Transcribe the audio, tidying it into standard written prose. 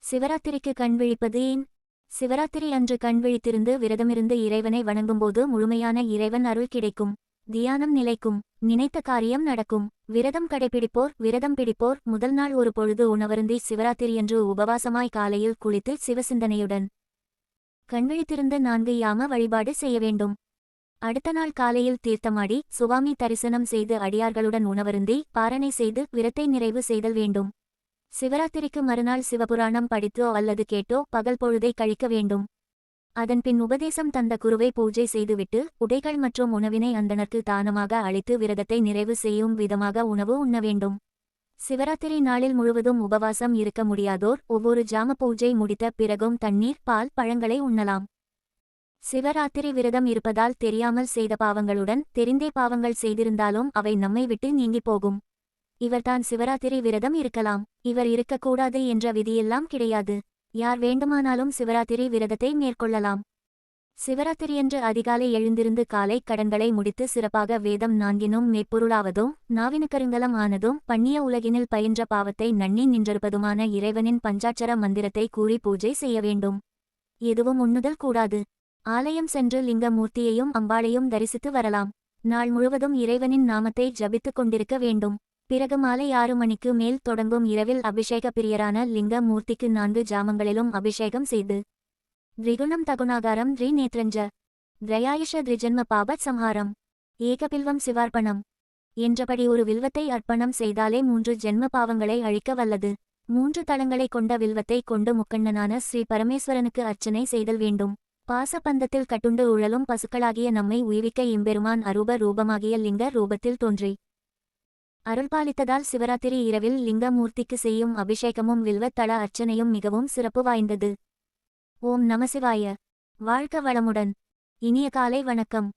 சிவராத்திரிக்கு கண் விழிப்பது ஏன்? சிவராத்திரி அன்று கண் விழித்திருந்து விரதமிருந்து இறைவனை வணங்கும்போது முழுமையான இறைவன் அருள் கிடைக்கும். தியானம் நிலைக்கும். நினைத்த காரியம் நடக்கும். விரதம் பிடிப்போர் முதல் நாள் ஒரு பொழுது உணவருந்தி சிவராத்திரியன்று உபவாசமாய் காலையில் குளித்து சிவசிந்தனையுடன் கண்விழித்திருந்து 4 யாம வழிபாடு செய்ய வேண்டும். அடுத்த நாள் காலையில் தீர்த்தமாடி சுவாமி தரிசனம் செய்து அடியார்களுடன் உணவருந்தி பாரணை செய்து விரத்தை நிறைவு செய்தல் வேண்டும். சிவராத்திரிக்கு மறுநாள் சிவபுராணம் படித்தோ அல்லது கேட்டோ பகல் பொழுதை கழிக்க வேண்டும். அதன்பின் உபதேசம் தந்த குருவை பூஜை செய்துவிட்டு உடைகள் மற்றும் உணவினை அந்தணர்க்கு தானமாக அளித்து விரதத்தை நிறைவு செய்யும் விதமாக உணவு உண்ண வேண்டும். சிவராத்திரி நாளில் முழுவதும் உபவாசம் இருக்க முடியாதோர் ஒவ்வொரு ஜாம பூஜை முடித்த பிறகும் தண்ணீர், பால், பழங்களை உண்ணலாம். சிவராத்திரி விரதம் இருப்பதால் தெரியாமல் செய்த பாவங்களுடன் தெரிந்தே பாவங்கள் செய்திருந்தாலும் அவை நம்மை விட்டு நீங்கி போகும். இவர்தான் சிவராத்திரி விரதம் இருக்கலாம். இவர் இருக்கக்கூடாது என்ற விதியெல்லாம் கிடையாது. யார் வேண்டுமானாலும் சிவராத்திரி விரதத்தை மேற்கொள்ளலாம். சிவராத்திரியன்று அதிகாலை எழுந்திருந்து காலை கடன்களை முடித்து சிறப்பாக வேதம் 4னும் மேற்பொருளாவதும் நாவினுக்கருங்கலம் ஆனதும் பண்ணிய உலகினில் பயின்ற பாவத்தை நன்னி நின்றிருப்பதுமான இறைவனின் பஞ்சாட்சர மந்திரத்தை கூறி பூஜை செய்ய வேண்டும். எதுவும் உண்ணுதல் கூடாது. ஆலயம் சென்று லிங்க மூர்த்தியையும் அம்பாளையும் தரிசித்து வரலாம். நாள் முழுவதும் இறைவனின் நாமத்தை ஜபித்துக் கொண்டிருக்க வேண்டும். பிறகு மாலை 6 மணிக்கு மேல் தொடங்கும் இரவில் அபிஷேக பிரியரான லிங்க மூர்த்திக்கு 4 ஜாமங்களிலும் அபிஷேகம் செய்து திரிகுணம் தகுணாகாரம் நேத்ரஞ்ச திரயாயுஷ திரிஜன்ம பாபத் சம்ஹாரம் ஏகபில்வம் சிவார்ப்பணம் என்றபடி ஒரு வில்வத்தை அர்ப்பணம் செய்தாலே 3 ஜென்ம பாவங்களை அழிக்க வல்லது. 3 தளங்களை கொண்ட வில்வத்தை கொண்டு முக்கண்ணனான ஸ்ரீ பரமேஸ்வரனுக்கு அர்ச்சனை செய்தல் வேண்டும். பாசபந்தத்தில் கட்டுண்டு உழலும் பசுக்களாகிய நம்மை உய்விக்க இம்பெருமான் அரூப ரூபமாகிய லிங்க ரூபத்தில் தோன்றி அருள்பாலித்ததால் சிவராத்திரி இரவில் லிங்கமூர்த்திக்கு செய்யும் அபிஷேகமும் வில்வத்தள அர்ச்சனையும் மிகவும் சிறப்பு வாய்ந்தது. ஓம் நமசிவாய. வாழ்க வளமுடன். இனிய காலை வணக்கம்.